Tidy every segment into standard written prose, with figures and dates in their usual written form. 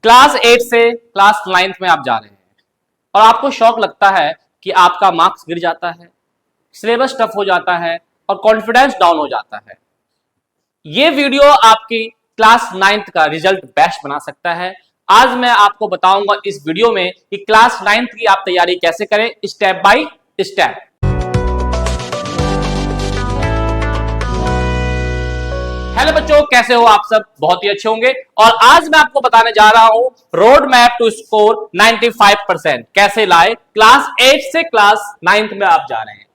Class 8 से class 9 में आप जा रहे हैं और आपको शौक लगता है कि आपका मार्क्स गिर जाता है, सिलेबस टफ हो जाता है और कॉन्फिडेंस डाउन हो जाता है। ये वीडियो आपकी क्लास 9 का रिजल्ट बेस्ट बना सकता है। आज मैं आपको बताऊंगा इस वीडियो में कि क्लास 9 की आप तैयारी कैसे करें स्टेप बाय स्टेप। हेलो बच्चों, कैसे हो आप सब? बहुत ही अच्छे होंगे। और आज मैं आपको बताने जा रहा हूं रोड मैप टू स्कोर 95% कैसे लाए क्लास 8 से क्लास 9 में आप जा रहे हैं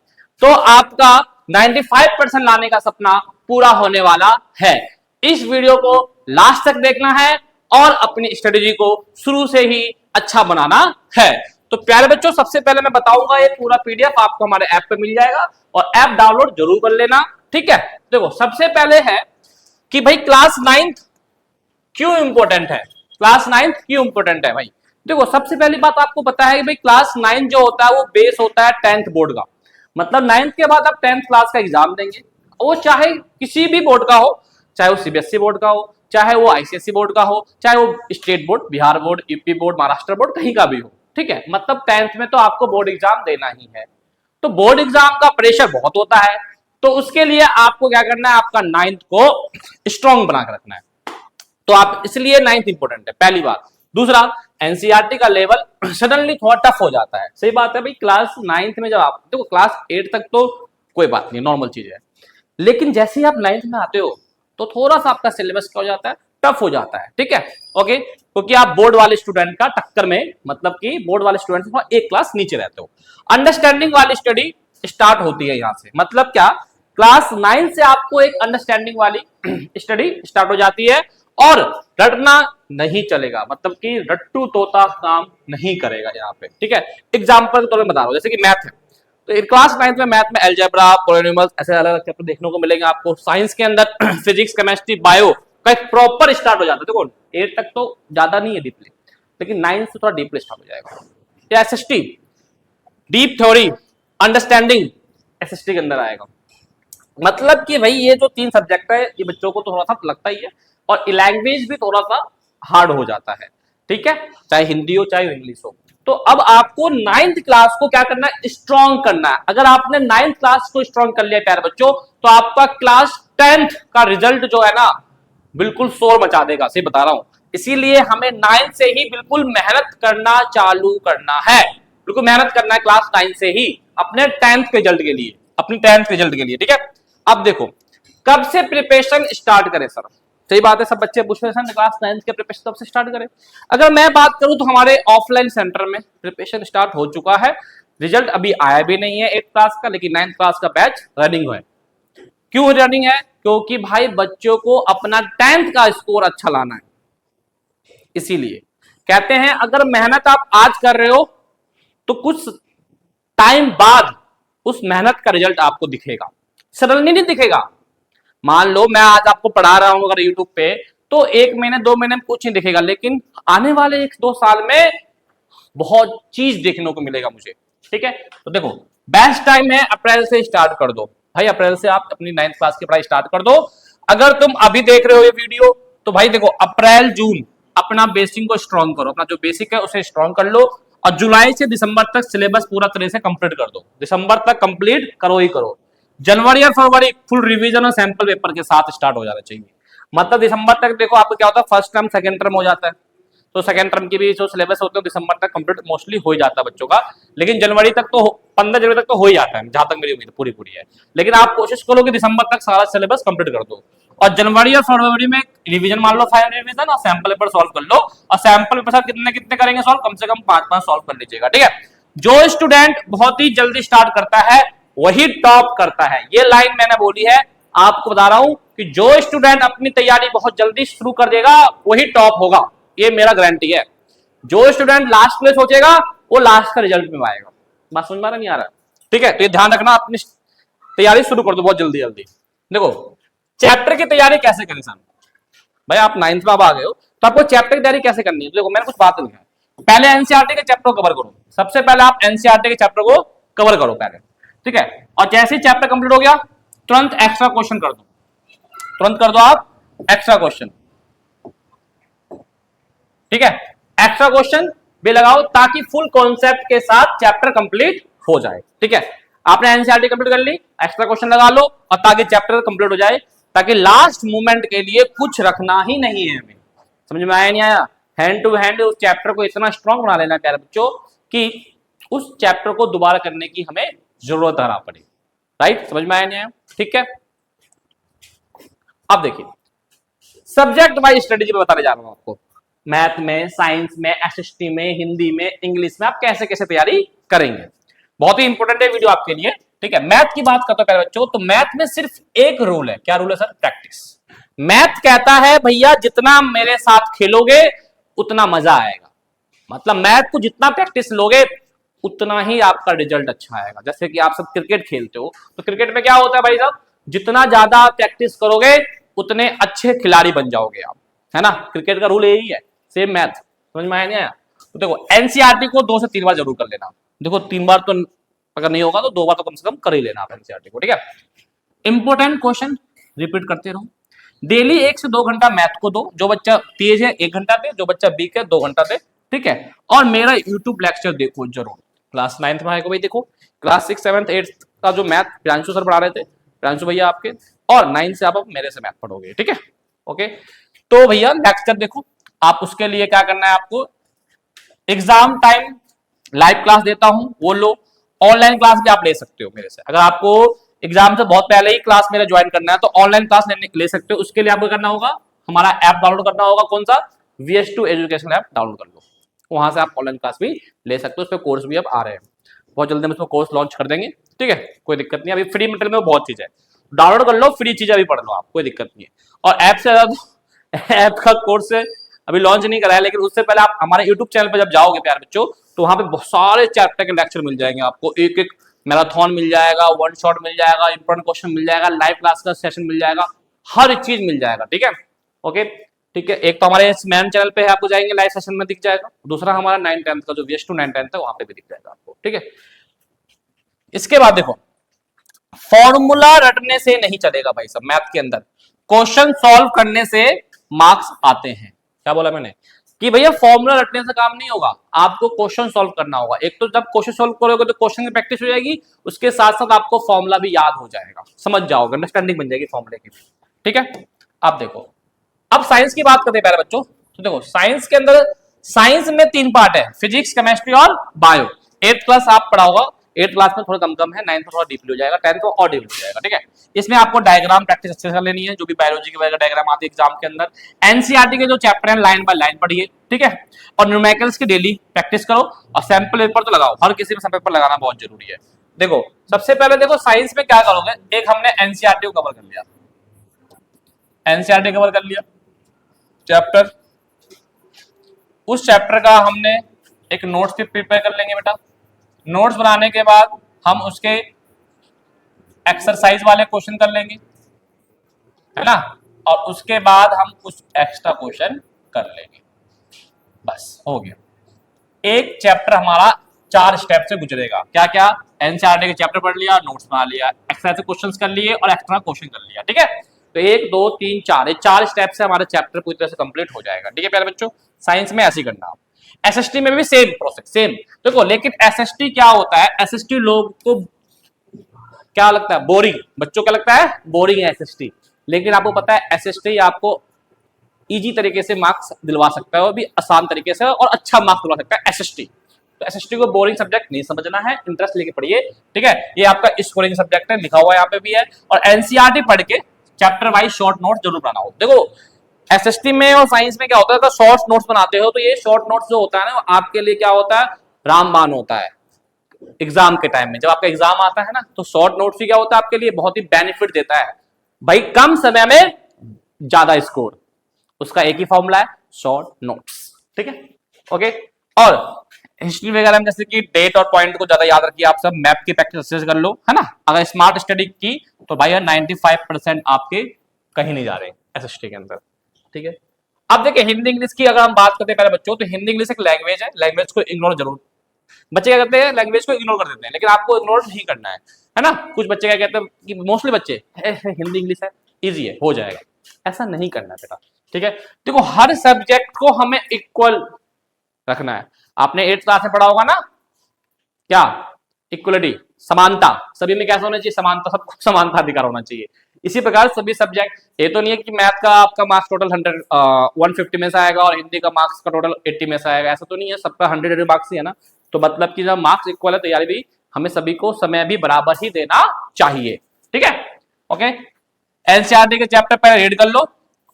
तो आपका 95% लाने का सपना पूरा होने वाला है। इस वीडियो को लास्ट तक देखना है और अपनी स्ट्रेटेजी को शुरू से ही अच्छा बनाना है। तो प्यारे बच्चों, सबसे पहले मैं बताऊंगा ये पूरा पीडीएफ आपको हमारे ऐप पे मिल जाएगा और ऐप डाउनलोड जरूर कर लेना, ठीक है। देखो, सबसे पहले है कि भाई क्लास 9 क्यों इंपॉर्टेंट है। क्लास 9 क्यों इंपॉर्टेंट है भाई? देखो, सबसे पहली बात आपको पता है कि भाई क्लास 9 जो होता है वो बेस होता है 10th बोर्ड का। मतलब 9th के बाद आप 10th क्लास का एग्जाम देंगे, वो चाहे किसी भी बोर्ड का हो, चाहे वो सीबीएसई बोर्ड का हो, चाहे वो आईसीएसई बोर्ड का हो, चाहे वो state board, Bihar board, UP board, Maharashtra board, कहीं का भी हो, ठीक है। मतलब 10th में तो आपको बोर्ड एग्जाम देना ही है। तो बोर्ड एग्जाम का प्रेशर बहुत होता है, तो उसके लिए आपको क्या करना है, आपका 9th को स्ट्रॉन्ग बना के रखना है। तो आप इसलिए 9th इंपॉर्टेंट है, पहली बात। दूसरा, एनसीईआरटी का लेवल सडनली थोड़ा टफ हो जाता है। सही बात है भाई, क्लास 9th में जब आप देखो, क्लास 8 तक तो कोई बात नहीं, नॉर्मल चीज है, लेकिन जैसे ही आप 9th में आते हो तो थोड़ा सा आपका सिलेबस क्या हो जाता है, टफ हो जाता है, ठीक है। ओके, क्योंकि आप बोर्ड वाले स्टूडेंट का टक्कर में, मतलब कि बोर्ड वाले स्टूडेंट से एक क्लास नीचे रहते हो। अंडरस्टैंडिंग वाली स्टडी स्टार्ट होती है यहां से। मतलब क्या, क्लास 9 से आपको एक अंडरस्टैंडिंग वाली स्टडी स्टार्ट हो जाती है और रटना नहीं चलेगा। मतलब कि रट्टू तोता काम नहीं करेगा यहाँ पे, ठीक है। एग्जाम्पल तो मैं बता रहा हूँ, जैसे कि मैथ है, तो क्लास 9 में मैथ में अलजेब्रा, पॉलिनोमियल्स, ऐसे अलग अलग चैप्टर देखने को मिलेंगे आपको। साइंस के अंदर फिजिक्स, केमिस्ट्री, बायो का एक प्रॉपर स्टार्ट हो जाता है। देखो, 8 तक तो ज्यादा नहीं है डीपली, लेकिन 9 से थोड़ा डीपली स्टार्ट हो जाएगा। SST, deep theory, understanding, SST के अंदर आएगा। मतलब कि भाई ये जो 3 सब्जेक्ट है, ये बच्चों को थोड़ा सा लगता ही है, और लैंग्वेज भी थोड़ा सा हार्ड हो जाता है, ठीक है, चाहे हिंदी हो चाहे इंग्लिश हो। तो अब आपको 9th क्लास को क्या करना है, स्ट्रॉन्ग करना है। अगर आपने 9th क्लास को स्ट्रॉन्ग कर लिया प्यारे बच्चों, तो आपका क्लास 10th का रिजल्ट जो है ना, बिल्कुल शोर मचा देगा, सही बता रहा हूं। इसीलिए हमें 9th से ही बिल्कुल मेहनत करना चालू करना है, बिल्कुल मेहनत करना है क्लास 9 से ही अपने 10th के रिजल्ट के लिए, अपनी 10th रिजल्ट के लिए, ठीक है। अब देखो, कब से प्रिपरेशन स्टार्ट करें सर? सही बात है, सब बच्चे पूछ रहे हैं क्लास 9 के प्रिपरेशन कब से स्टार्ट करें। अगर मैं बात करूं तो हमारे ऑफलाइन सेंटर में प्रिपरेशन स्टार्ट हो चुका है। रिजल्ट अभी आया भी नहीं है 8th क्लास का, लेकिन 9th क्लास का बैच रनिंग है। क्यों रनिंग है? क्योंकि भाई बच्चों को अपना 10th का स्कोर अच्छा लाना है। इसीलिए कहते हैं, अगर मेहनत आप आज कर रहे हो तो कुछ टाइम बाद उस मेहनत का रिजल्ट आपको दिखेगा, सडनली नहीं दिखेगा। मान लो मैं आज आपको पढ़ा रहा हूं अगर यूट्यूब पे, तो 1 महीने 2 महीने में कुछ नहीं दिखेगा, लेकिन आने वाले 1-2 साल में बहुत चीज देखने को मिलेगा मुझे, ठीक है। तो देखो, बेस्ट टाइम है अप्रैल से स्टार्ट कर दो भाई। अप्रैल से आप अपनी 9th क्लास की पढ़ाई स्टार्ट कर दो। अगर तुम अभी देख रहे हो ये वीडियो, तो भाई देखो, अप्रैल जून अपना बेसिक को स्ट्रॉन्ग करो, अपना जो बेसिक है उसे स्ट्रॉन्ग कर लो, और जुलाई से दिसंबर तक सिलेबस पूरा तरह से कंप्लीट कर दो। दिसंबर तक कंप्लीट करो ही करो। जनवरी और फरवरी फुल रिवीजन और सैंपल पेपर के साथ स्टार्ट हो जाना चाहिए। मतलब दिसंबर तक देखो आपको क्या होता है, फर्स्ट टर्म सेकंड टर्म हो जाता है, तो सेकंड टर्म की भी जो सिलेबस होते हैं दिसंबर तक कंप्लीट मोस्टली हो ही जाता है बच्चों का। लेकिन जनवरी तक तो 15 जनवरी तक तो हो ही जाता है, जहां तक मेरी उम्मीद पूरी पूरी है। लेकिन आप कोशिश करो कि दिसंबर तक सारा सिलेबस कंप्लीट कर दो, और जनवरी और फरवरी में रिवीजन मान लो, फाइनल रिवीजन और सैंपल पेपर सॉल्व कर लो। और सैंपल पेपर कितने कितने करेंगे सॉल्व, कम से कम 5-5 सॉल्व कर लीजिएगा, ठीक है। जो स्टूडेंट बहुत ही जल्दी स्टार्ट करता है वही टॉप करता है। ये लाइन मैंने बोली है, आपको बता रहा हूं कि जो स्टूडेंट अपनी तैयारी बहुत जल्दी शुरू कर देगा वही टॉप होगा, ये मेरा गारंटी है। जो स्टूडेंट लास्ट में सोचेगा वो लास्ट का रिजल्ट में आएगा। बात समझ में नहीं आ रहा, ठीक है। तो ये ध्यान रखना, अपनी तैयारी शुरू कर दो बहुत जल्दी जल्दी। देखो, चैप्टर की तैयारी कैसे करें सर? भाई आप 9th में अब आ गए हो, तो आपको चैप्टर की तैयारी कैसे करनी है? देखो, मैंने कुछ बात नहीं है। पहले एनसीईआरटी के चैप्टर को कवर करो। सबसे पहले आप एनसीईआरटी के चैप्टर को कवर करो पहले, ठीक है। और जैसे ही चैप्टर कंप्लीट हो गया, तुरंत एक्स्ट्रा क्वेश्चन कर दो, तुरंत कर दो आप एक्स्ट्रा क्वेश्चन। ठीक है। एक्स्ट्रा क्वेश्चन भी लगाओ ताकि फुल कॉन्सेप्ट के साथ चैप्टर कंप्लीट हो जाए। ठीक है, आपने एनसीईआरटी कंप्लीट कर ली, एक्स्ट्रा क्वेश्चन लगा लो और ताकि चैप्टर कंप्लीट हो जाए, ताकि लास्ट मोमेंट के लिए कुछ रखना ही नहीं है हमें। समझ में आया नहीं आया? हैंड टू हैंड उस चैप्टर को इतना स्ट्रांग बना लेना प्यारे बच्चों कि उस चैप्टर को दोबारा करने की हमें जरूरत ना पड़े। राइट, समझ में आया नहीं आया? ठीक है, अब देखिए सब्जेक्ट वाइज स्ट्रेटेजी में बताने जा रहा हूं आपको। मैथ में, साइंस में, एसएसटी में, हिंदी में, इंग्लिश में आप कैसे कैसे तैयारी करेंगे। बहुत ही इंपॉर्टेंट है वीडियो आपके लिए। ठीक है, मैथ की बात करते हैं बच्चों, तो मैथ में सिर्फ एक रूल है। क्या रूल है सर? प्रैक्टिस। मैथ कहता है भैया जितना मेरे साथ खेलोगे उतना मजा आएगा। मतलब मैथ को जितना प्रैक्टिस लोगे उतना ही आपका रिजल्ट अच्छा आएगा। जैसे कि आप सब क्रिकेट खेलते हो, तो क्रिकेट में क्या होता है भाई साहब, जितना ज्यादा प्रैक्टिस करोगे उतने अच्छे खिलाड़ी बन जाओगे आप, है ना। क्रिकेट का रूल यही है, सेम मैथ। समझ में आया नहीं आया? तो देखो एनसीईआरटी को 2 से 3 बार जरूर कर लेना। देखो 3 बार तो अगर नहीं होगा तो 2 बार तो कम से कम कर ही लेना आप एनसीईआरटी को। ठीक है, इंपोर्टेंट क्वेश्चन रिपीट करते रहो। डेली 1 से 2 घंटा मैथ को दो। जो बच्चा तेज है 1 घंटा दे, जो बच्चा वीक है 2 घंटा दे। ठीक है, और मेरा यूट्यूब लेक्चर देखो जरूर। क्लास 9th में आएगा भाई, देखो क्लास 6, 7, 8 का जो मैथ प्रियांशु सर पढ़ा रहे थे, प्रियांशु भैया आपके, और 9 से आप मेरे से मैथ पढ़ोगे। ठीक है, ओके। तो भैया लेक्चर देखो, आप उसके लिए क्या करना है, आपको एग्जाम टाइम लाइव क्लास देता हूं वो लो, ऑनलाइन क्लास भी आप ले सकते हो मेरे से। अगर आपको एग्जाम से बहुत पहले ही क्लास मेरा ज्वाइन करना है तो ऑनलाइन क्लास ले सकते हो। उसके लिए आपको करना होगा, हमारा ऐप डाउनलोड करना होगा। कौन सा? VS2 एजुकेशन ऐप डाउनलोड कर लो, वहां से आप ऑनलाइन क्लास भी ले सकते हो। उस पर कोर्स भी अब आ रहे हैं, बहुत जल्दी हम इसमें कोर्स लॉन्च कर देंगे। ठीक है, कोई दिक्कत नहीं। अभी फ्री मटेरियल में बहुत चीज है, डाउनलोड कर लो, फ्री चीजें अभी पढ़ लो आप, कोई दिक्कत नहीं है। और ऐप से ऐप का कोर्स अभी लॉन्च नहीं करा है, लेकिन उससे पहले आप हमारे यूट्यूब चैनल पर जब जाओगे प्यारे बच्चों, तो वहां पे बहुत सारे चैप्टर के लेक्चर मिल जाएंगे आपको। एक एक मैराथन मिल जाएगा, वन शॉट मिल जाएगा, इंपॉर्टेंट क्वेश्चन मिल जाएगा, लाइव क्लास का सेशन मिल जाएगा, हर एक चीज मिल जाएगा। ठीक है, ओके। ठीक है, एक तो हमारे मैन चैनल पे है, आपको जाएंगे लाइव सेशन में दिख जाएगा। दूसरा हमारा 9th-10th का जो VS2 9th-10th है वहां पे भी दिख जाएगा आपको। ठीक है, इसके बाद देखो फॉर्मूला रटने से नहीं चलेगा भाई सब। मैथ के अंदर क्वेश्चन सॉल्व करने से मार्क्स आते हैं। क्या बोला मैंने कि भैया फॉर्मूला रटने से काम नहीं होगा, आपको क्वेश्चन सॉल्व करना होगा। एक तो जब क्वेश्चन सॉल्व करोगे तो क्वेश्चन की प्रैक्टिस हो जाएगी, उसके साथ साथ आपको फॉर्मूला भी याद हो जाएगा, समझ जाओगे, अंडरस्टैंडिंग बन जाएगी फॉर्मूले की। ठीक है, अब देखो, अब साइंस की बात करते हैं प्यारे बच्चों। तो देखो साइंस के अंदर, साइंस में 3 पार्ट है, फिजिक्स, केमिस्ट्री और बायो। 8th क्लास आप पढ़ा होगा, 8th क्लास में थोड़ा कम है, 9th में थोड़ा डीपली हो जाएगा, 10th में और डीपली हो जाएगा। ठीक है, इसमें आपको डायग्राम प्रैक्टिस अच्छे से कर लेनी है, जो भी बायोलॉजी की वजह डायग्राम आती है एग्जाम के अंदर। एनसीईआरटी के जो चैप्टर है लाइन बाय लाइन पढ़िए। ठीक है, और न्यूमेरिकल्स की डेली प्रैक्टिस करो और सैंपल पेपर तो लगाओ, हर किसी में सैंपल पेपर लगाना बहुत जरूरी है। देखो सबसे पहले देखो साइंस में क्या करोगे, एक हमने एनसीईआरटी को कवर कर लिया, एनसीईआरटी कवर कर लिया चैप्टर, उस चैप्टर का हमने एक नोट्स भी प्रिपेयर कर लेंगे बेटा। नोट्स बनाने के बाद हम उसके एक्सरसाइज वाले क्वेश्चन कर लेंगे, है ना, और उसके बाद हम कुछ एक्स्ट्रा क्वेश्चन कर लेंगे, बस हो गया। एक चैप्टर हमारा 4 स्टेप से गुजरेगा। क्या क्या? एनसीईआरटी के चैप्टर पढ़ लिया, नोट्स बना लिया, एक्सरसाइज क्वेश्चंस कर लिए और एक्स्ट्रा क्वेश्चन कर लिया। ठीक है, तो 1 2 3 4 4 स्टेप से हमारे चैप्टर पूरी तरह से कंप्लीट हो जाएगा। ठीक है प्यारे बच्चों, साइंस में ऐसे ही करना आप। एसएसटी में भी सेम प्रोसेस, सेम। देखो लेकिन एसएसटी क्या होता है, एसएसटी लोग को क्या लगता है, बोरिंग। बच्चों क्या लगता है, बोरिंग है एसएसटी। लेकिन आपको पता है एसएसटी आपको इजी तरीके से मार्क्स दिलवा सकता है, और भी आसान तरीके से और अच्छा मार्क्स दिलवा सकता है एसएसटी। तो एसएसटी को बोरिंग सब्जेक्ट नहीं समझना है, इंटरेस्ट लेके पढ़िए। ठीक है, ये आपका स्कोरिंग सब्जेक्ट है, लिखा हुआ यहाँ पे भी है। और एनसीईआरटी पढ़ के चैप्टर वाइज शॉर्ट नोट जरूर बनाओ। देखो एसएसटी में और साइंस में क्या होता है, अगर शॉर्ट नोट्स बनाते हो तो ये शॉर्ट नोट्स जो होता है ना आपके लिए क्या होता है, रामबाण होता है। एग्जाम के टाइम में जब आपका एग्जाम आता है ना, तो शॉर्ट नोट्स भी क्या होता है आपके लिए, बहुत ही बेनिफिट देता है भाई, कम समय में ज्यादा स्कोर। उसका एक ही फॉर्मूला है, शॉर्ट नोट्स। ठीक है, ओके। और हिस्ट्री वगैरह में जैसे कि डेट और पॉइंट को ज्यादा याद रखिए आप सब, मैप की प्रैक्टिस अच्छे से कर लो, है ना। अगर स्मार्ट स्टडी की तो भाई 95% आपके कहीं नहीं जा रहे एसएसटी के अंदर। ठीक है, अब देखिए हिंदी इंग्लिश की अगर हम बात करते हैं पहले बच्चों, तो हिंदी इंग्लिश एक लैंग्वेज है, लैंग्वेज को इग्नोर जरूर, बच्चे क्या करते हैं लैंग्वेज को इग्नोर कर देते हैं, लेकिन आपको इग्नोर नहीं करना है ना। कुछ बच्चे क्या कहते हैं कि मोस्टली बच्चे हिंदी इंग्लिश है, इजी है, हो जाएगा, ऐसा नहीं करना है बेटा। ठीक है, देखो हर सब्जेक्ट को हमें इक्वल रखना है। आपने 8th क्लास में पढ़ा होगा ना, क्या इक्वलिटी, समानता, सभी में कैसा होना चाहिए, समानता, सबको समानता अधिकार होना चाहिए। इसी प्रकार सभी सब्जेक्ट, ये तो नहीं है कि मैथ का आपका मार्क्स टोटल 150 में से आएगा और हिंदी का मार्क्स का टोटल 80 में से आएगा, ऐसा तो नहीं है, सबका 100 मार्क्स ही है ना। तो मतलब कि जब मार्क्स इक्वल है तैयारी भी हमें सभी को समय भी बराबर ही देना चाहिए। ठीक है, ओके। एनसीईआरटी के चैप्टर पहले रीड कर लो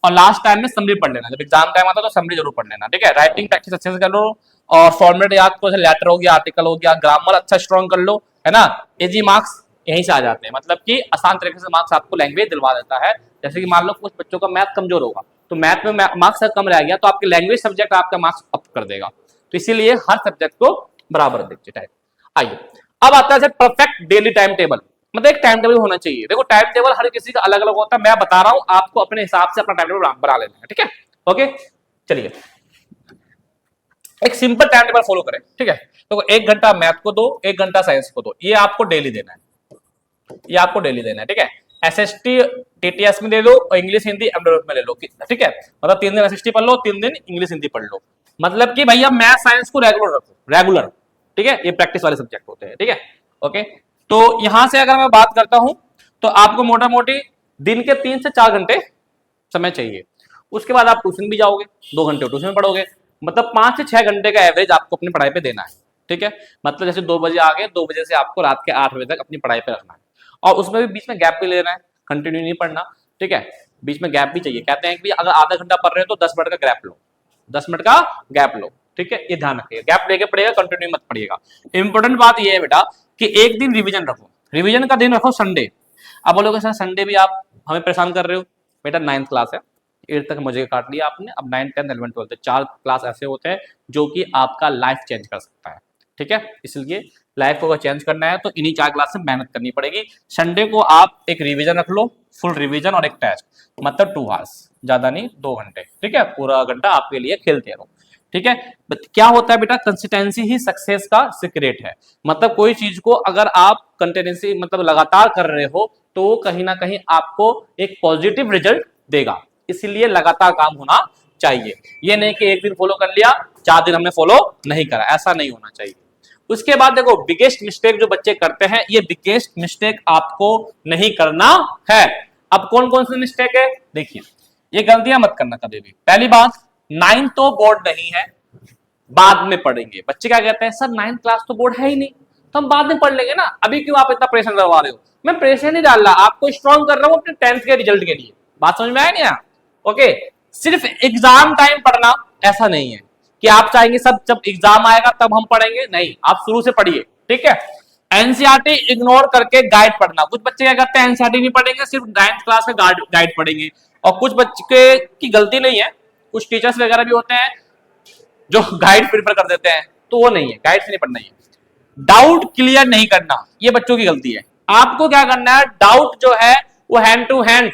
और लास्ट टाइम में समरी पढ़ लेना, जब एग्जाम टाइम आता है तो समरी जरूर पढ़ लेना। ठीक है, राइटिंग प्रैक्टिस अच्छे से कर लो और फॉर्मेट याद करो, लेटर हो गया, आर्टिकल हो गया, ग्रामर अच्छा स्ट्रॉन्ग कर लो, है ना। इजी मार्क्स यहीं से आ जाते हैं, मतलब कि आसान तरीके से मार्क्स आपको लैंग्वेज दिलवा देता है। जैसे कि मान लो कुछ बच्चों का मैथ कमजोर होगा तो मैथ में मार्क्स कम रह गया तो आपके लैंग्वेज सब्जेक्ट आपका मार्क्स अप कर देगा। तो इसीलिए हर सब्जेक्ट को बराबर देखिए। आइए अब आता है परफेक्ट डेली टाइम टेबल, मतलब एक टाइम टेबल होना चाहिए। देखो टाइम टेबल हर किसी का अलग अलग होता है, मैं बता रहा हूं आपको अपने हिसाब से अपना टाइम टेबल बना लेना है। ठीक है, ओके। चलिए एक सिंपल टाइम टेबल फॉलो करें। ठीक है, तो 1 घंटा मैथ को दो, 1 घंटा साइंस को दो, ये आपको डेली देना है, ये आपको डेली देना है। ठीक है, एसएसटी टीटीएस में ले लो और इंग्लिश हिंदी एमडब्ल्यू में ले लो। ठीक है, मतलब 3 दिन एसएसटी पढ़ लो, 3 दिन इंग्लिश हिंदी पढ़ लो, मतलब कि भैया मैथ साइंस को रेगुलर रखो, रेगुलर। ठीक है, ये प्रैक्टिस वाले सब्जेक्ट होते हैं। ठीक है, ओके। तो यहां से अगर मैं बात करता हूं तो आपको मोटा मोटी दिन के 3 से 4 घंटे समय चाहिए। उसके बाद आप ट्यूशन भी जाओगे, 2 घंटे ट्यूशन में पढ़ोगे, मतलब 5 से 6 घंटे का एवरेज आपको अपनी पढ़ाई पे देना है। ठीक है, मतलब जैसे 2 बजे आ गए, 2 बजे से आपको रात के 8 बजे तक अपनी पढ़ाई पे रखना है और उसमें भी बीच में गैप भी लेना है, कंटिन्यू नहीं पढ़ना। ठीक है, बीच में गैप भी चाहिए। कहते हैं कि अगर आधा घंटा पढ़ रहे हो तो 10 मिनट का गैप लो, 10 मिनट का गैप लो। ठीक है, ये ध्यान रखिएगा, गैप लेके पढ़िएगा, कंटिन्यू मत पढ़िएगा। इंपॉर्टेंट बात ये है बेटा कि एक दिन रिवीजन रखो, रिवीजन का दिन रखो संडे। अब बोलोगे सर संडे भी आप हमें परेशान कर रहे हो, बेटा 9th क्लास है, 8th तक मजे काट लिया आपने, अब 9th 10th 11th 12th 4 class ऐसे होते हैं जो कि आपका लाइफ चेंज कर सकता है। ठीक है, इसलिए लाइफ को अगर चेंज करना है तो इन्हीं 4 क्लास में मेहनत करनी पड़ेगी। संडे को आप एक रिवीजन रख लो, फुल रिवीजन और एक टेस्ट, मतलब 2 आवर्स, ज्यादा नहीं 2 घंटे। ठीक है, पूरा घंटा आपके लिए खेलते रहो। ठीक है, क्या होता है बेटा, कंसिस्टेंसी ही सक्सेस का सीक्रेट है। मतलब कोई चीज को अगर आप कंटिन्यूसी मतलब लगातार कर रहे हो तो कहीं ना कहीं आपको एक पॉजिटिव रिजल्ट देगा, इसलिए लगातार काम होना चाहिए। ये नहीं कि एक दिन फॉलो कर लिया, 4 दिन हमने फॉलो नहीं करा, ऐसा नहीं होना चाहिए। उसके बाद देखो बिगेस्ट मिस्टेक जो बच्चे करते हैं, ये बिगेस्ट मिस्टेक आपको नहीं करना है। अब कौन कौन सी मिस्टेक है देखिए, ये गलतियां मत करना कभी भी। पहली बात, 9th तो बोर्ड नहीं है, बाद में पढ़ेंगे। बच्चे क्या कहते हैं, सर 9th क्लास तो बोर्ड है ही नहीं, तो हम बाद में पढ़ लेंगे ना, अभी क्यों आप इतना प्रेशर करवा रहे हो। मैं प्रेशर नहीं डाल रहा, आपको स्ट्रॉन्ग कर रहा हूं अपने 10th के रिजल्ट के लिए। बात समझ में आया नहीं? ओके, सिर्फ एग्जाम टाइम पढ़ना ऐसा नहीं है कि आप चाहेंगे सब जब एग्जाम आएगा तब हम पढ़ेंगे, नहीं, आप शुरू से पढ़िए। ठीक है, एनसीईआरटी इग्नोर करके गाइड पढ़ना। कुछ बच्चे क्या करते हैं, एनसीईआरटी नहीं पढ़ेंगे, सिर्फ 9th क्लास का गाइड पढ़ेंगे। और कुछ बच्चे की गलती नहीं है, कुछ टीचर्स वगैरह भी होते हैं जो गाइड प्रिफर कर देते हैं, तो वो नहीं है, गाइड से नहीं पढ़ना है। डाउट क्लियर नहीं करना, ये बच्चों की गलती है। आपको क्या करना है, डाउट जो है वो हैंड टू हैंड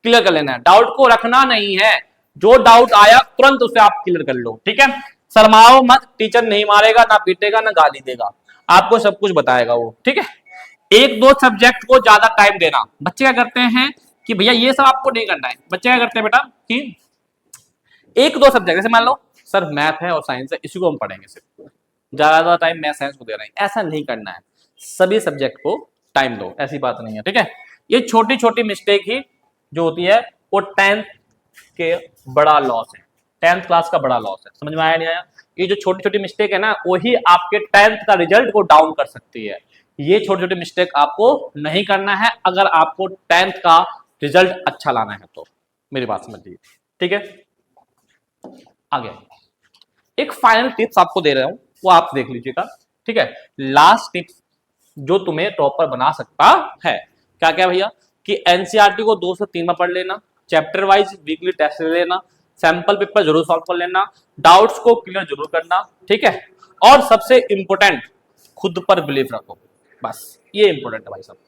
क्लियर कर लेना है, डाउट को रखना नहीं है। जो डाउट आया तुरंत उसे आप क्लियर कर लो। ठीक है, शर्माओ मत, टीचर नहीं मारेगा, ना पीटेगा, ना गाली देगा, आपको सब कुछ बताएगा वो। ठीक है, 1-2 सब्जेक्ट को ज्यादा टाइम देना। बच्चे क्या करते हैं कि भैया ये सब आपको नहीं करना है। बच्चे क्या करते हैं बेटा कि 1-2 सब्जेक्ट, जैसे मान लो सर मैथ है और साइंस है, इसी को हम पढ़ेंगे, सिर्फ ज्यादा टाइम मैथ साइंस को दे रहे हैं, ऐसा नहीं करना है। सभी सब्जेक्ट को टाइम दो, ऐसी बात नहीं है। ठीक है, ये छोटी छोटी मिस्टेक ही जो होती है वो 10th के बड़ा लॉस है, 10th क्लास का बड़ा लॉस है। समझ में आया नहीं आया? ये जो छोटी छोटी मिस्टेक है ना, वही आपके 10th का रिजल्ट को डाउन कर सकती है। ये छोटी छोटी मिस्टेक आपको नहीं करना है अगर आपको 10th का रिजल्ट अच्छा लाना है तो, मेरी बात समझिए। ठीक है, आगे एक फाइनल टिप्स आपको दे रहा हूं, वो आप देख लीजिएगा। ठीक है, लास्ट टिप्स जो तुम्हें टॉपर बना सकता है, क्या क्या भैया, कि एनसीईआरटी को 2 से 3 में पढ़ लेना, चैप्टर वाइज वीकली टेस्ट ले लेना, सैंपल पेपर जरूर सॉल्व कर लेना, डाउट्स को क्लियर जरूर करना। ठीक है, और सबसे इंपॉर्टेंट, खुद पर बिलीव रखो, बस ये इंपॉर्टेंट है भाई साहब।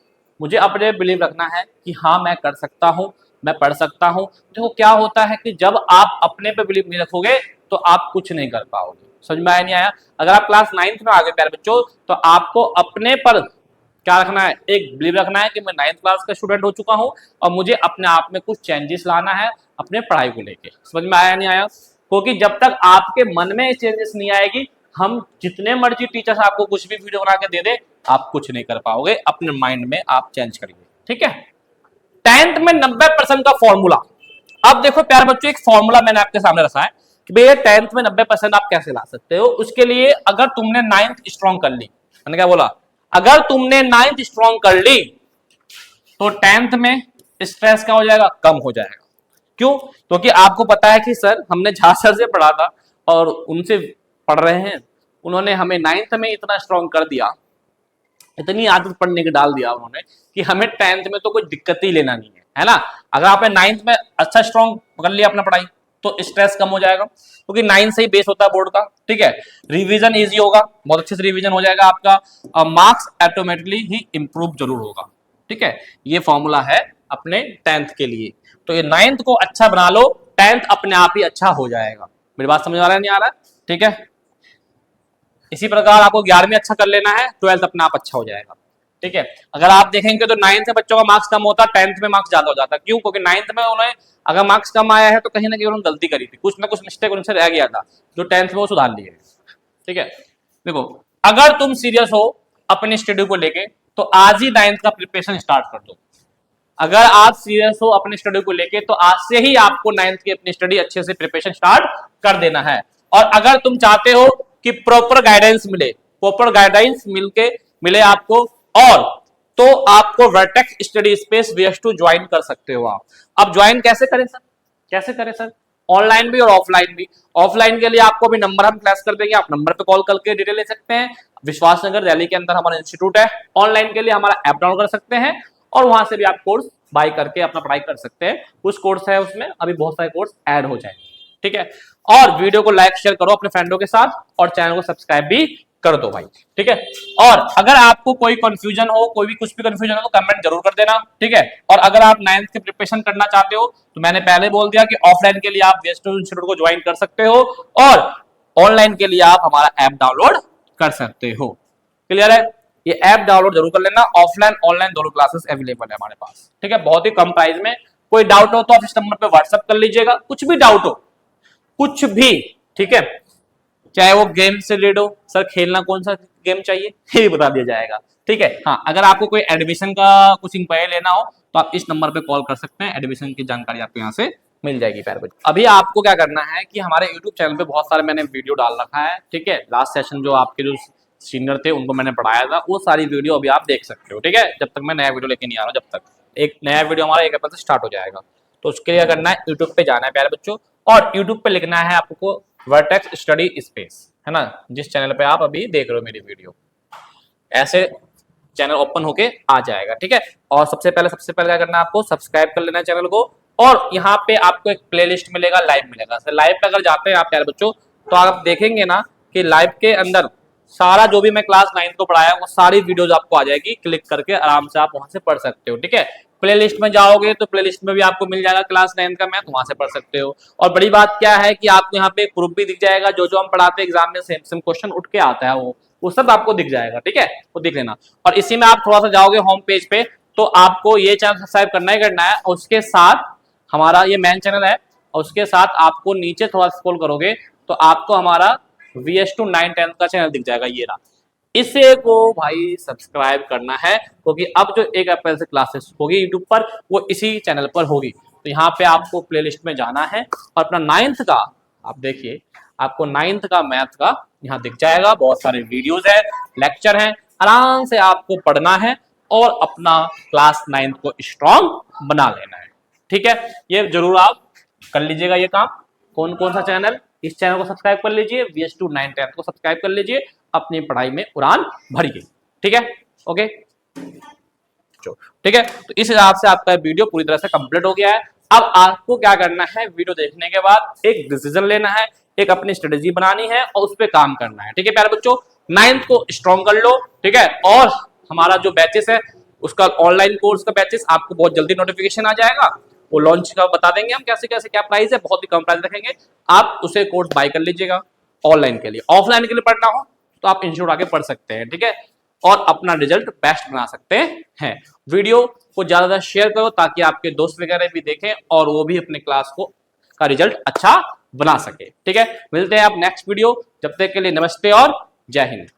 मुझे अपने बिलीव रखना है कि हाँ मैं कर सकता हूं, मैं पढ़ सकता हूं। देखो क्या होता है कि जब आप अपने पे बिलीव नहीं रखोगे तो आप कुछ नहीं कर पाओगे। समझ में आया नहीं आया? अगर आप क्लास 9th में आ गए प्यारे बच्चों, तो आपको अपने पर क्या रखना है, एक बिलीव रखना है कि मैं 9th क्लास का स्टूडेंट हो चुका हूं और मुझे अपने आप में कुछ चेंजेस लाना है अपने पढ़ाई को लेके। समझ में आया नहीं आया? क्योंकि जब तक आपके मन में चेंजेस नहीं आएगी, हम जितने मर्जी टीचर्स आपको कुछ भी वीडियो बना के दे दे, आप कुछ नहीं कर पाओगे। अपने माइंड में आप चेंज करिए, ठीक है। 10th में 90% का फॉर्मूला। अब देखो प्यारे बच्चों, एक फॉर्मूला मैंने आपके सामने रखा है कि भैया 10th में 90% आप कैसे ला सकते हो। उसके लिए अगर तुमने 9th स्ट्रॉन्ग कर ली, मैंने क्या बोला, अगर तुमने 9th स्ट्रॉन्ग कर ली तो 10th में स्ट्रेस क्या हो जाएगा, कम हो जाएगा। क्यों? क्योंकि आपको पता है कि सर हमने झा सर से पढ़ा था और उनसे पढ़ रहे हैं, उन्होंने हमें 9th में इतना स्ट्रॉन्ग कर दिया, इतनी आदत पढ़ने की डाल दिया उन्होंने कि हमें 10th में तो कोई दिक्कत ही लेना नहीं है ना। अगर आपने 9th में अच्छा स्ट्रॉन्ग कर लिया अपना पढ़ाई तो स्ट्रेस कम हो जाएगा, क्योंकि 9th से ही बेस होता है बोर्ड का, ठीक है। रिवीजन इजी होगा, बहुत अच्छे से रिवीजन हो जाएगा आपका, मार्क्स ऑटोमेटिकली ही इंप्रूव जरूर होगा, ठीक है। ये फॉर्मूला है अपने 10th के लिए। तो ये 9th को अच्छा बना लो, 10th अपने आप ही अच्छा हो जाएगा। मेरी बात समझ आ रहा है नहीं आ रहा है? ठीक है। इसी प्रकार आपको 11वीं अच्छा कर लेना है, 12th अपने आप अच्छा हो जाएगा, ठीक है। अगर आप देखेंगे तो 9th से बच्चों का मार्क्स कम होता, 10th में मार्क्स ज्यादा हो जाता। क्यों? क्योंकि 9th में उन्हें अगर मार्क्स कम आया है तो कहीं ना कहीं उन्होंने गलती करी थी, कुछ ना कुछ मिस्टेक उनसे रह गया था, जो 10th में वो सुधार लिए, ठीक है। देखो, अगर तुम सीरियस हो अपनी स्टडी को लेके तो आज ही 9th का प्रिपरेशन स्टार्ट कर दो। अगर आप सीरियस हो अपनी स्टडी को लेके तो आज से ही आपको 9th की अपनी स्टडी अच्छे से प्रिपरेशन स्टार्ट कर देना है। और अगर तुम चाहते हो कि प्रॉपर गाइडेंस मिले, प्रॉपर गाइडेंस मिले आपको, और तो आपको vertex study space VS2 join कर सकते हो आप। अब ज्वाइन कैसे करें सर? कैसे करें सर? ऑनलाइन भी और ऑफलाइन भी। ऑफलाइन के लिए आपको भी नंबर हम फ्लैश कर देंगे, आप नंबर पे कॉल करके डिटेल ले सकते हैं। विश्वासनगर दिल्ली के अंदर हमारा इंस्टीट्यूट है। ऑनलाइन के लिए हमारा ऐप डाउनलोड कर सकते हैं और वहां से भी आप कोर्स बाय करके अपना पढ़ाई कर सकते हैं। कुछ कोर्स है उसमें, अभी बहुत सारे कोर्स ऐड हो जाएंगे, ठीक है। और वीडियो को लाइक शेयर करो अपने फ्रेंडों के साथ और चैनल को सब्सक्राइब भी कर दो भाई, ठीक है। और अगर आपको कोई कंफ्यूजन हो, कोई भी कुछ भी कंफ्यूजन हो तो कमेंट जरूर कर देना, ठीक है। और अगर आप 9th की प्रिपरेशन करना चाहते हो तो मैंने पहले बोल दिया कि ऑफलाइन के लिए आप VS2 इंस्टीट्यूट को ज्वाइन कर सकते हो और ऑनलाइन के लिए आप हमारा ऐप डाउनलोड कर सकते हो। क्लियर है? ये ऐप डाउनलोड जरूर कर लेना। ऑफलाइन ऑनलाइन दोनों क्लासेस अवेलेबल है हमारे पास, ठीक है, बहुत ही कम प्राइस में। कोई डाउट हो तो आप इस नंबर पे व्हाट्सएप कर लीजिएगा, कुछ भी डाउट हो, कुछ भी, ठीक है। चाहे वो गेम से रिलेटेड हो, सर खेलना कौन सा गेम चाहिए ये भी बता दिया जाएगा, ठीक है। हाँ, अगर आपको कोई एडमिशन का कुछ इंक्वायरी लेना हो तो आप इस नंबर पे कॉल कर सकते हैं, एडमिशन की जानकारी आपको यहाँ से मिल जाएगी प्यारे बच्चों। अभी आपको क्या करना है कि हमारे यूट्यूब चैनल पे बहुत सारे मैंने वीडियो डाल रखा है, ठीक है। लास्ट सेशन जो आपके जो सीनियर थे उनको मैंने पढ़ाया था, वो सारी वीडियो अभी आप देख सकते हो, ठीक है। जब तक मैं नया वीडियो लेके नहीं आ रहा हूँ, जब तक एक नया वीडियो हमारा 1 अप्रैल से स्टार्ट हो जाएगा। तो उसके लिए करना है, यूट्यूब पे जाना है प्यारे बच्चों और यूट्यूब पे लिखना है आपको वर्टेक्स स्टडी स्पेस, है ना, जिस चैनल पे आप अभी देख रहे हो मेरी वीडियो, ऐसे चैनल ओपन होके आ जाएगा, ठीक है। और सबसे पहले क्या करना है, आपको सब्सक्राइब कर लेना है चैनल को। और यहाँ पे आपको एक प्लेलिस्ट मिलेगा, लाइव मिलेगा। लाइव पे अगर जाते हैं आप प्यारे बच्चों तो आप देखेंगे ना कि लाइव के अंदर सारा जो भी मैं क्लास 9 को पढ़ाया वो सारी वीडियोस आपको आ जाएगी, क्लिक करके आराम से आप वहां से पढ़ सकते हो, ठीक है। प्लेलिस्ट में जाओगे तो प्लेलिस्ट में भी आपको मिल जाएगा क्लास 9 का मैथ, वहां से पढ़ सकते हो। और बड़ी बात क्या है कि आपको यहाँ पे प्रूफ भी दिख जाएगा, जो जो हम पढ़ाते हैं एग्जाम में सेम क्वेश्चन उठ के आता है वो सब आपको दिख जाएगा, ठीक है, वो दिख लेना। और इसी में आप थोड़ा सा जाओगे होम पेज पे तो आपको ये चैनल सब्सक्राइब करना ही करना है, और उसके साथ हमारा ये मेन चैनल है, और उसके साथ आपको नीचे थोड़ा स्क्रॉल करोगे तो आपको हमारा VS2 9-10 का चैनल दिख जाएगा, ये रहा। इसे को भाई सब्सक्राइब करना है, क्योंकि अब जो 1 अप्रैल से क्लासेस होगी यूट्यूब पर वो इसी चैनल पर होगी। तो यहाँ पे आपको प्लेलिस्ट में जाना है और अपना 9th का आप देखिए, आपको 9th का मैथ का यहाँ दिख जाएगा, बहुत सारे वीडियोस है, लेक्चर हैं, आराम से आपको पढ़ना है और अपना क्लास 9th को स्ट्रॉन्ग बना लेना है, ठीक है। ये जरूर आप कर लीजिएगा ये काम। कौन कौन सा चैनल? इस चैनल को सब्सक्राइब कर लीजिए, VS2 9-10 को सब्सक्राइब कर लीजिए, अपनी पढ़ाई में उड़ान भरिए, ठीक है, ओके, ठीक है। तो इस हिसाब से आपका वीडियो पूरी तरह से कंप्लीट हो गया है। अब आपको क्या करना है, वीडियो देखने के बाद एक डिसीजन लेना है, एक अपनी स्ट्रेटेजी बनानी है और उस पर काम करना है, ठीक है प्यारे बच्चों। 9th को स्ट्रॉन्ग कर लो, ठीक है। और हमारा जो बैचेस है उसका ऑनलाइन कोर्स का बैचेस आपको बहुत जल्दी नोटिफिकेशन आ जाएगा, वो लॉन्च का बता देंगे हम कैसे कैसे क्या प्राइस है, बहुत ही कम प्राइस रखेंगे, आप उसे कोर्स बाय कर लीजिएगा ऑनलाइन के लिए। ऑफलाइन के लिए पढ़ना हो तो आप इंस्टीट्यूट आके पढ़ सकते हैं, ठीक है। और अपना रिजल्ट बेस्ट बना सकते हैं। वीडियो को ज्यादा शेयर करो ताकि आपके दोस्त वगैरह भी देखें और वो भी अपने क्लास को का रिजल्ट अच्छा बना सके। ठीक है, मिलते हैं आप नेक्स्ट वीडियो, जब तक के लिए नमस्ते और जय हिंद।